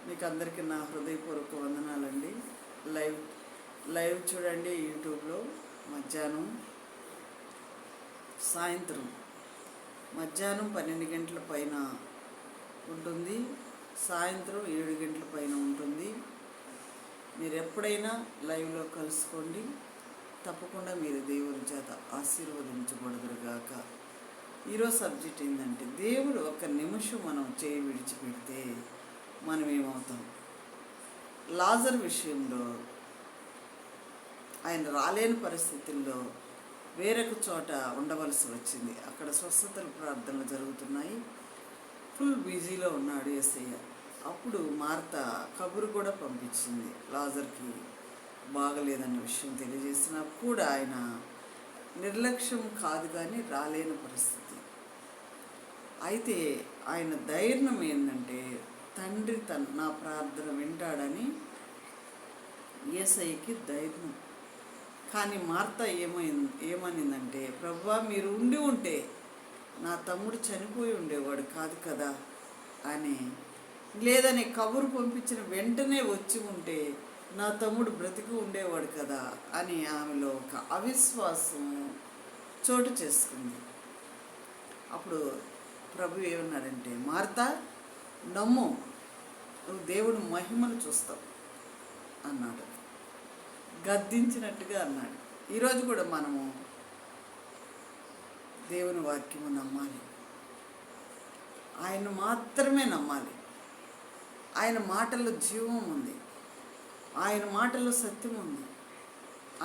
మీకు అందరికీ నా హృదయపూర్వక వందనాలండి. లైవ్ లైవ్ చూడండి యూట్యూబ్లో. మధ్యాహ్నం సాయంత్రం మధ్యాహ్నం 12 గంటల పైన ఉంటుంది, సాయంత్రం 7 గంటల పైన ఉంటుంది. మీరు ఎప్పుడైనా లైవ్లో కలుసుకోండి. తప్పకుండా మీరు దేవుని చేత ఆశీర్వదించబడుదురుగాక. ఈరోజు సబ్జెక్ట్ ఏంటంటే, దేవుడు ఒక నిమిషం మనం చేయి విడిచిపెడితే మనం ఏమవుతాం. లాజర్ విషయంలో ఆయన రాలేని పరిస్థితుల్లో వేరొక చోట ఉండవలసి వచ్చింది. అక్కడ స్వస్థతల ప్రార్థనలు జరుగుతున్నాయి. ఫుల్ బిజీలో ఉన్నాడు యేసయ్య. అప్పుడు మార్త కబురు కూడా పంపించింది, లాజర్కి బాగలేదన్న విషయం తెలియజేసినా కూడా ఆయన నిర్లక్ష్యం కాదు, కానీ రాలేని పరిస్థితి. అయితే ఆయన ధైర్యం ఏంటంటే, తండ్రి నా ప్రార్థన వింటాడని యేసయ్యకి ధైర్యం. కానీ మార్త ఏమనిందంటే, ప్రభువా మీరు ఉండి ఉంటే నా తమ్ముడు చనిపోయి ఉండేవాడు కాదు కదా అని, లేదని కబురు పంపించిన వెంటనే వచ్చి ఉంటే నా తమ్ముడు బ్రతికి ఉండేవాడు కదా అని ఆమెలో ఒక అవిశ్వాసం చోటు చేసుకుంది. అప్పుడు ప్రభు ఏమన్నాడంటే, మార్తా నమ్ము, నువ్వు దేవుడు మహిమను చూస్తావు అన్నాడు. గద్దించినట్టుగా అన్నాడు. ఈరోజు కూడా మనము దేవుని వాక్యము నమ్మాలి, ఆయన మాత్రమే నమ్మాలి. ఆయన మాటల్లో జీవం ఉంది, ఆయన మాటల్లో సత్యం ఉంది,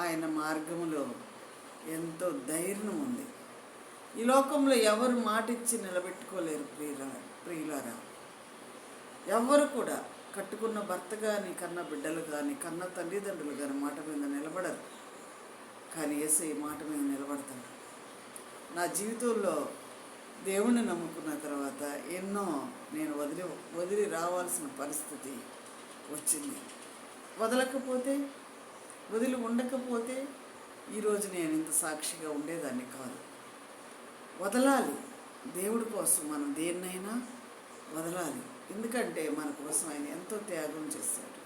ఆయన మార్గములో ఎంతో ధైర్యం ఉంది. ఈ లోకంలో ఎవరు మాట ఇచ్చి నిలబెట్టుకోలేరు ప్రియులారా. ఎవరు కూడా కట్టుకున్న భర్త కానీ, కన్న బిడ్డలు కానీ, కన్న తల్లిదండ్రులు కానీ మాట మీద నిలబడరు. కానీ యేసయ్య మాట మీద నిలబడతాడు. నా జీవితంలో దేవుణ్ణి నమ్ముకున్న తర్వాత ఎన్నో నేను వదిలి రావాల్సిన పరిస్థితి వచ్చింది. వదిలి ఉండకపోతే ఈరోజు నేను ఇంత సాక్షిగా ఉండేదాన్ని కాదు. వదలాలి, దేవుడి కోసం మనం దేన్నైనా వదలాలి. ఎందుకంటే మన కోసం ఆయన ఎంతో త్యాగం చేశాడు,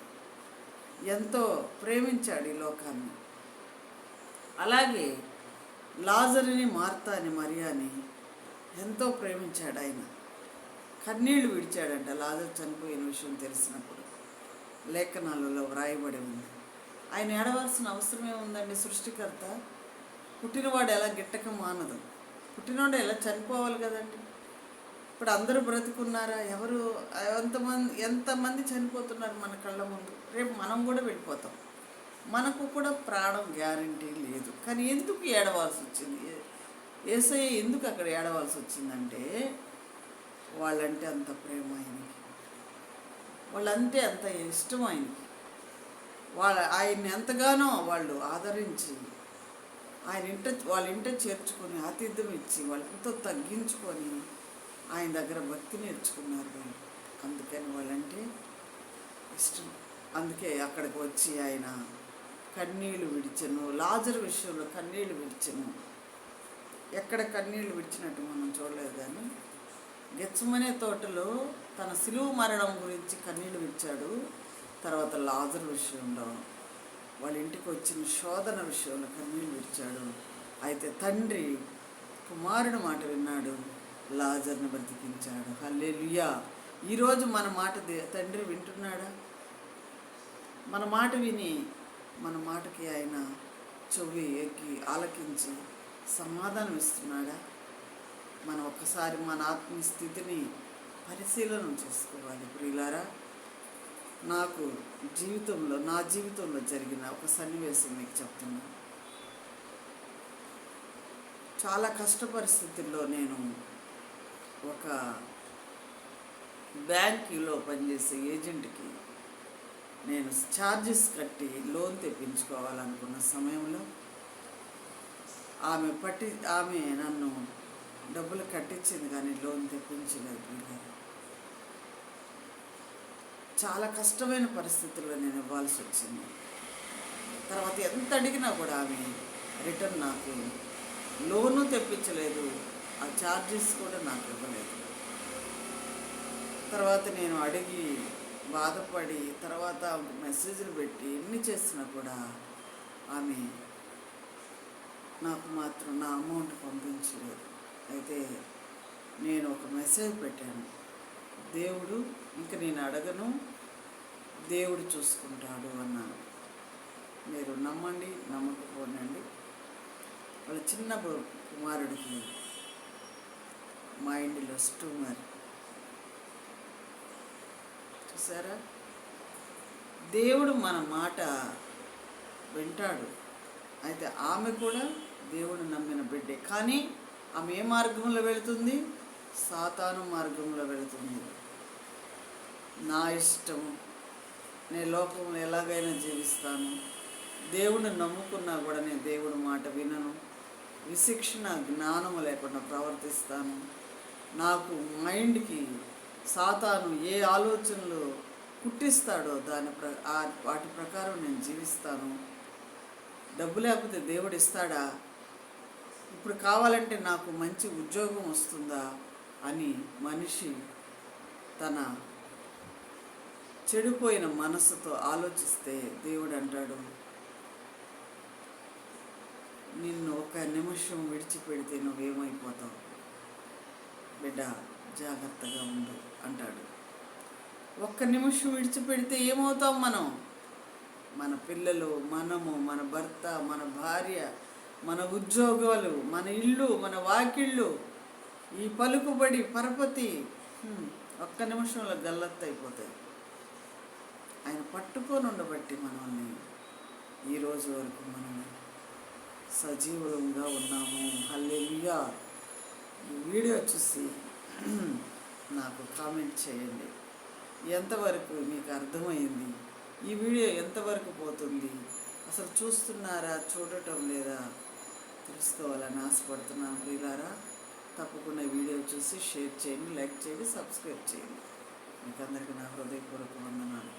ఎంతో ప్రేమించాడు ఈ లోకాన్ని. అలాగే లాజరుని, మార్తాని, మరియాని ఎంతో ప్రేమించాడు ఆయన. కన్నీళ్లు విడిచాడంట లాజరు చనిపోయిన విషయం తెలిసినప్పుడు. లేఖనాలలో వ్రాయబడి ఉంది. ఆయన ఏడవలసిన అవసరం ఏముందండి? సృష్టికర్త పుట్టినవాడు ఎలా గిట్టక మానదు, పుట్టినవాడు ఎలా చనిపోవాలి కదండి. ఇప్పుడు అందరూ బ్రతుకున్నారా? ఎంతమంది చనిపోతున్నారు మన కళ్ళ ముందు. రేపు మనం కూడా వెళ్ళిపోతాం, మనకు కూడా ప్రాణం గ్యారంటీ లేదు. కానీ ఎందుకు ఏడవాల్సి వచ్చింది? యేసయ్య ఎందుకు అక్కడ ఏడవాల్సి వచ్చిందంటే, వాళ్ళంటే అంత ప్రేమ ఆయనకి, వాళ్ళంటే అంత ఇష్టం ఆయనకి. ఆయన్ని ఎంతగానో వాళ్ళు ఆదరించి వాళ్ళ ఇంట చేర్చుకొని ఆతిథ్యం ఇచ్చి వాళ్ళంతా తగ్గించుకొని ఆయన దగ్గర భక్తి నేర్చుకున్నారు వాళ్ళు. అందుకని వాళ్ళంటే ఇష్టం. అందుకే అక్కడికి వచ్చి ఆయన కన్నీళ్లు విడిచెను. లాజరు విషయంలో కన్నీళ్లు విడిచెను. ఎక్కడ కన్నీళ్లు విడిచినట్టు మనం చూడలేదు, కానీ గెత్సేమనే తోటలో తన సిలువ మరణం గురించి కన్నీళ్లు విడిచాడు. తర్వాత లాజరు విషయంలో, వాళ్ళ ఇంటికి వచ్చిన శోధన విషయంలో కన్నీళ్లు విడిచాడు. అయితే తండ్రి కుమారుడు మాట విన్నాడు, లాజర్ను బ్రతికించాడు. హల్లెలూయా. ఈరోజు మన మాట తండ్రి వింటున్నాడా? మన మాట విని మన మాటకి ఆయన చెవి ఎక్కి ఆలకించి సమాధానం ఇస్తున్నాడా? మనం ఒక్కసారి మన ఆత్మీయ స్థితిని పరిశీలన చేసుకోవాలి ప్రియులారా. నా జీవితంలో జరిగిన ఒక సన్నివేశం మీకు చెప్తున్నాను. చాలా కష్ట పరిస్థితుల్లో నేను ఒక బ్యాంకులో పనిచేసే ఏజెంట్కి నేను ఛార్జెస్ కట్టి లోన్ తెప్పించుకోవాలనుకున్న సమయంలో ఆమె నన్ను డబ్బులు కట్టించింది, కానీ లోన్ తెప్పించలేదు. చాలా కష్టమైన పరిస్థితుల్లో నేను ఇవ్వాల్సి వచ్చింది. తర్వాత ఎంత అడిగినా కూడా ఆమె రిటర్న్ నాకు లోను తెప్పించలేదు, ఆ ఛార్జెస్ కూడా నాకు ఇవ్వలేదు. తర్వాత నేను అడిగి బాధపడి తర్వాత మెసేజ్లు పెట్టి ఎన్ని చేసినా కూడా ఆమె నాకు మాత్రం నా అమౌంట్ పంపించలేదు. అయితే నేను ఒక మెసేజ్ పెట్టాను, దేవుడు ఇంక నేను అడగను, దేవుడు చూసుకుంటాడు అన్నాను. మీరు నమ్మండి నమ్మకపోనండి, వాళ్ళ చిన్న కుమారుడికి మైండ్లో ట్యూమర్. చూసారా, దేవుడు మన మాట వింటాడు. అయితే ఆమె కూడా దేవుడు నమ్మిన బిడ్డే, కానీ ఆమె ఏ మార్గంలో వెళుతుంది? సాతాను మార్గంలో వెళుతుంది. నా ఇష్టం, నేను లోకంలో ఎలాగైనా జీవిస్తాను, దేవుడిని నమ్ముకున్నా కూడా నేను దేవుడి మాట వినను, విశిక్షణ జ్ఞానము లేకుండా ప్రవర్తిస్తాను, నాకు మైండ్కి సాతాను ఏ ఆలోచనలు పుట్టిస్తాడో వాటి ప్రకారం నేను జీవిస్తాను. డబ్బు లేకపోతే దేవుడు ఇస్తాడా? ఇప్పుడు కావాలంటే నాకు మంచి ఉద్యోగం వస్తుందా అని మనిషి తన చెడిపోయిన మనసుతో ఆలోచిస్తే దేవుడు అంటాడు, నిన్ను ఒక నిమిషం విడిచిపెడితే నువ్వేమైపోతావు బిడ్డ, జాగ్రత్తగా ఉండు అంటాడు. ఒక్క నిమిషం విడిచిపెడితే ఏమవుతాం మనం? మన పిల్లలు, మనము, మన భర్త, మన భార్య, మన ఉద్యోగాలు, మన ఇల్లు, మన వాకిళ్ళు, ఈ పలుకుబడి పరపతి ఒక్క నిమిషంలో గల్లత్తైపోతాయి. ఆయన పట్టుకొని ఉండబట్టి మనల్ని ఈరోజు వరకు మనం సజీవంగా ఉన్నాము. హల్లెలూయా. ఈ వీడియో చూసి నాకు కామెంట్ చేయండి, ఎంతవరకు మీకు అర్థమైంది, ఈ వీడియో ఎంతవరకు పోతుంది, అసలు చూస్తున్నారా చూడటం లేదా తెలుసుకోవాలని ఆశపడుతున్నాను. ప్రియులారా, తప్పకుండా వీడియో చూసి షేర్ చేయండి, లైక్ చేయండి, సబ్స్క్రైబ్ చేయండి. మీకు అందరికీ నా హృదయపూర్వక వందనాలు.